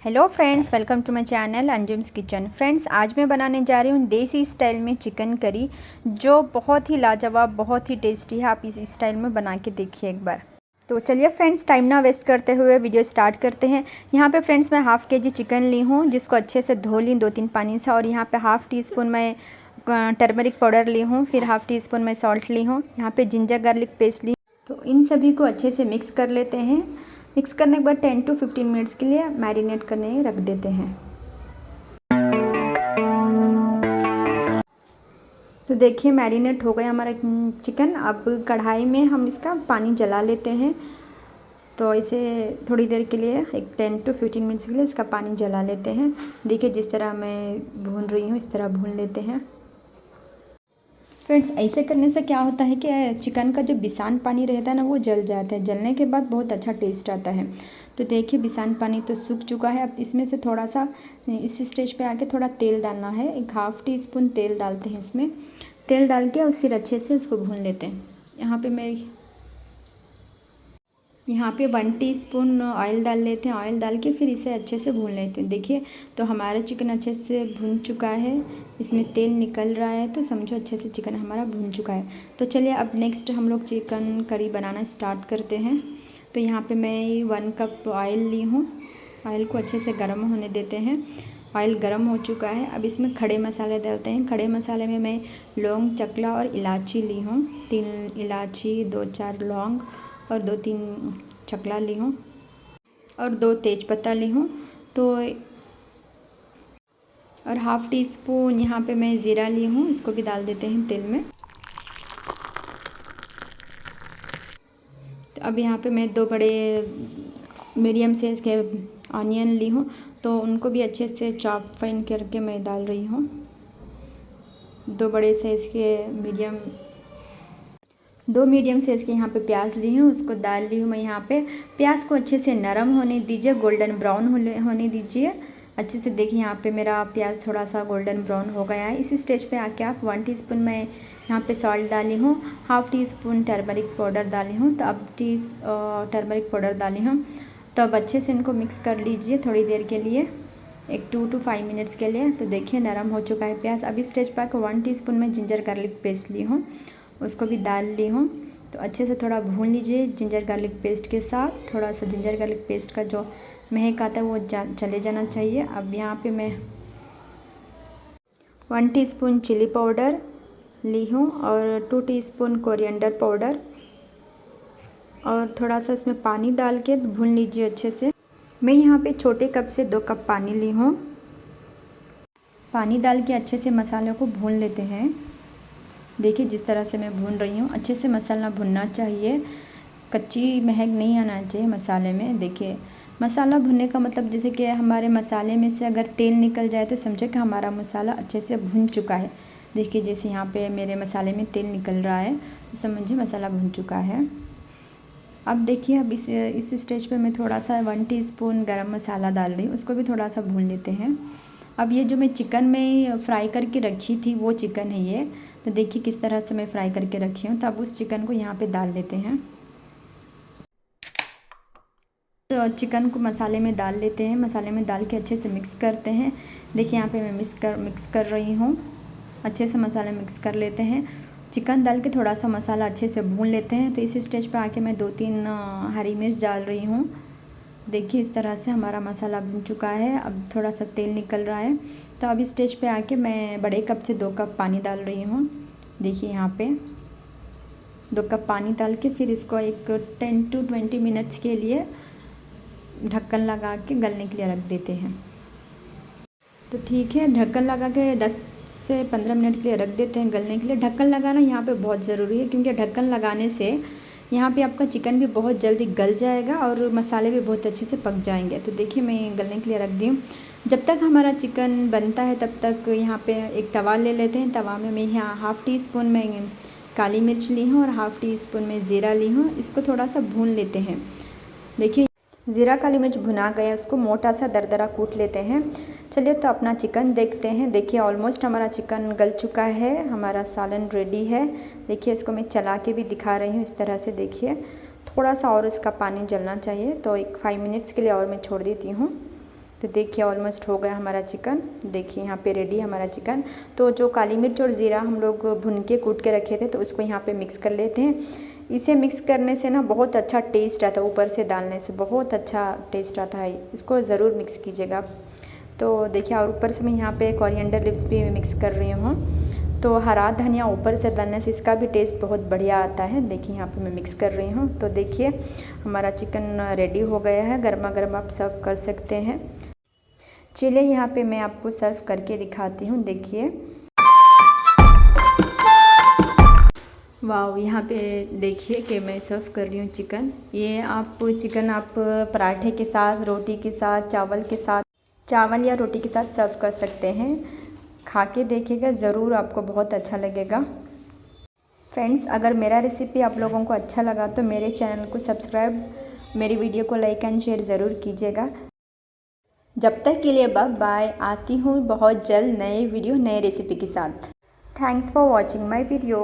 Hello friends, welcome to my channel Anjum's kitchen. Friends, आज मैं बनाने जा रही हूँ देसी स्टाइल में चिकन करी, जो बहुत ही लाजवाब, बहुत ही टेस्टी है। आप इस स्टाइल में बना के देखिए एक बार। तो चलिए फ्रेंड्स, टाइम ना वेस्ट करते हुए वीडियो स्टार्ट करते हैं। यहाँ पे फ्रेंड्स मैं हाफ़ के जी चिकन ली हूँ, जिसको अच्छे से धो ली 2-3 पानी से। और यहाँ पे हाफ़ टी स्पून मैं टर्मरिक पाउडर ली हूँ, फिर हाफ़ टी स्पून मैं सॉल्ट ली हूँ। यहाँ पे जिंजर गार्लिक पेस्ट ली। तो इन सभी को अच्छे से मिक्स कर लेते हैं। मिक्स करने के बाद 10 to 15 मिनट्स के लिए मैरिनेट करने रख देते हैं। तो देखिए मैरिनेट हो गया हमारा चिकन। अब कढ़ाई में हम इसका पानी जला लेते हैं। तो इसे थोड़ी देर के लिए, एक 10 to 15 मिनट्स के लिए इसका पानी जला लेते हैं। देखिए जिस तरह मैं भून रही हूँ, इस तरह भून लेते हैं। फ्रेंड्स, ऐसे करने से क्या होता है कि चिकन का जो बिसान पानी रहता है ना, वो जल जाता है। जलने के बाद बहुत अच्छा टेस्ट आता है। तो देखिए बिसान पानी तो सूख चुका है। अब इसमें से थोड़ा सा इस स्टेज पे आके थोड़ा तेल डालना है। एक हाफ़ टी स्पून तेल डालते हैं इसमें। तेल डाल के और फिर अच्छे से इसको भून लेते हैं। यहाँ पे 1 टीस्पून ऑयल डाल लेते हैं। ऑयल डाल के फिर इसे अच्छे से भून लेते हैं। देखिए तो हमारा चिकन अच्छे से भून चुका है, इसमें तेल निकल रहा है, तो समझो अच्छे से चिकन हमारा भून चुका है। तो चलिए अब नेक्स्ट हम लोग चिकन करी बनाना स्टार्ट करते हैं। तो यहाँ पे मैं 1 कप ऑयल ली हूँ। ऑयल को अच्छे से गर्म होने देते हैं। ऑयल गर्म हो चुका है। अब इसमें खड़े मसाले डालते हैं। खड़े मसाले में मैं लौंग, चकला और इलायची ली हूँ। 3 इलायची, 2-4 लौंग और 2-3 चकला ली हूँ और 2 तेज़पत्ता ली हूँ। तो और हाफ़ टी स्पून यहाँ पे मैं ज़ीरा ली हूँ, इसको भी डाल देते हैं तेल में। तो अब यहाँ पे मैं 2 बड़े मीडियम साइज़ के ऑनियन ली हूँ, तो उनको भी अच्छे से चॉप फाइन करके मैं डाल रही हूँ। 2 बड़े साइज़ के दो मीडियम साइज़ के यहाँ पे प्याज ली हूँ, उसको डाल ली हूँ मैं यहाँ पे। प्याज को अच्छे से नरम होने दीजिए, गोल्डन ब्राउन होने दीजिए अच्छे से। देखिए यहाँ पे मेरा प्याज थोड़ा सा गोल्डन ब्राउन हो गया है। इस स्टेज पे आके आप 1 टीस्पून मैं यहाँ पे सॉल्ट डाली हूँ, half tea spoon turmeric powder डाली हूँ। तो अब टर्मरिक पाउडर डाली हूँ। तो अब अच्छे से इनको मिक्स कर लीजिए थोड़ी देर के लिए, एक 2 to 5 मिनट्स के लिए। तो देखिए नरम हो चुका है प्याज। अब इस स्टेज पर 1 टीस्पून मैं जिंजर गार्लिक पेस्ट ली हूँ, उसको भी डाल ली हूँ। तो अच्छे से थोड़ा भून लीजिए जिंजर गार्लिक पेस्ट के साथ। थोड़ा सा जिंजर गार्लिक पेस्ट का जो महक आता है वो चले जाना चाहिए। अब यहाँ पे मैं 1 टीस्पून चिली पाउडर ली हूँ और 2 टीस्पून कोरिएंडर पाउडर, और थोड़ा सा इसमें पानी डाल के भून लीजिए अच्छे से। मैं यहाँ पे छोटे कप से 2 कप पानी ली हूँ। पानी डाल के अच्छे से मसालों को भून लेते हैं। देखिए जिस तरह से मैं भून रही हूँ, अच्छे से मसाला भुनना चाहिए, कच्ची महक नहीं आना चाहिए मसाले में। देखिए मसाला भुनने का मतलब जैसे कि हमारे मसाले में से अगर तेल निकल जाए तो समझे कि हमारा मसाला अच्छे से भुन चुका है। देखिए जैसे यहाँ पे मेरे मसाले में तेल निकल रहा है, तो समझिए मसाला भुन चुका है। अब देखिए अब इस स्टेज पे मैं थोड़ा सा 1 टीस्पून गरम मसाला डाल रही हूँ, उसको भी थोड़ा सा भून लेते हैं। अब ये जो मैं चिकन में फ्राई करके रखी थी वो चिकन है ये। तो देखिए किस तरह से मैं फ्राई करके रखी हूँ। तो अब उस चिकन को यहाँ पे डाल देते हैं। तो चिकन को मसाले में डाल लेते हैं। मसाले में डाल के अच्छे से मिक्स करते हैं। देखिए यहाँ पे मैं मिक्स कर रही हूँ। अच्छे से मसाला मिक्स कर लेते हैं। चिकन डाल के थोड़ा सा मसाला अच्छे से भून लेते हैं। तो इस स्टेज पे आके मैं 2-3 हरी मिर्च डाल रही हूँ। देखिए इस तरह से हमारा मसाला भुन चुका है। अब थोड़ा सा तेल निकल रहा है। तो अब इस स्टेज पे आके मैं बड़े कप से 2 कप पानी डाल रही हूँ। देखिए यहाँ पे 2 कप पानी डाल के फिर इसको एक 10 to 20 मिनट्स के लिए ढक्कन लगा के गलने के लिए रख देते हैं। तो ठीक है, ढक्कन लगा के 10 से 15 मिनट के लिए रख देते हैं गलने के लिए। ढक्कन लगाना यहाँ पे बहुत ज़रूरी है, क्योंकि ढक्कन लगाने से यहाँ पे आपका चिकन भी बहुत जल्दी गल जाएगा और मसाले भी बहुत अच्छे से पक जाएंगे। तो देखिए मैं गलने के लिए रख दी हूँ। जब तक हमारा चिकन बनता है तब तक यहाँ पे एक तवा ले लेते हैं। तवा में मैं यहाँ हाफ़ टी स्पून में काली मिर्च ली हूँ और हाफ़ टी स्पून में ज़ीरा ली हूँ। इसको थोड़ा सा भून लेते हैं। देखिए ज़ीरा काली मिर्च भुना गया, उसको मोटा सा दरदरा कूट लेते हैं। चलिए तो अपना चिकन देखते हैं। देखिए ऑलमोस्ट हमारा चिकन गल चुका है, हमारा सालन रेडी है। देखिए इसको मैं चला के भी दिखा रही हूँ इस तरह से। देखिए थोड़ा सा और इसका पानी जलना चाहिए, तो एक 5 मिनट्स के लिए और मैं छोड़ देती हूँ। तो देखिए ऑलमोस्ट हो गया हमारा चिकन। देखिए यहाँ पे रेडी है हमारा चिकन। तो जो काली मिर्च और ज़ीरा हम लोग भुन के कूट के रखे थे तो उसको यहाँ पे मिक्स कर लेते हैं। इसे मिक्स करने से ना बहुत अच्छा टेस्ट आता है, ऊपर से डालने से बहुत अच्छा टेस्ट आता है। इसको ज़रूर मिक्स कीजिएगा। तो देखिए और ऊपर से मैं यहाँ पे कोरिएंडर लीव्स भी मिक्स कर रही हूँ। तो हरा धनिया ऊपर से डालने से इसका भी टेस्ट बहुत बढ़िया आता है। देखिए यहाँ पे मैं मिक्स कर रही हूँ। तो देखिए हमारा चिकन रेडी हो गया है, गर्मा गर्म आप सर्व कर सकते हैं। चलिए यहाँ पे मैं आपको सर्व करके दिखाती हूँ। देखिए वाह, यहाँ पे देखिए कि मैं सर्व कर रही हूँ चिकन। ये आप चिकन आप पराठे के साथ, रोटी के साथ, चावल या रोटी के साथ सर्व कर सकते हैं। खा के देखिएगा, ज़रूर आपको बहुत अच्छा लगेगा। फ्रेंड्स, अगर मेरा रेसिपी आप लोगों को अच्छा लगा तो मेरे चैनल को सब्सक्राइब, मेरी वीडियो को लाइक एंड शेयर ज़रूर कीजिएगा। जब तक के लिए बाय बाय। आती हूँ बहुत जल्द नए वीडियो नए रेसिपी के साथ। Thanks for watching my video.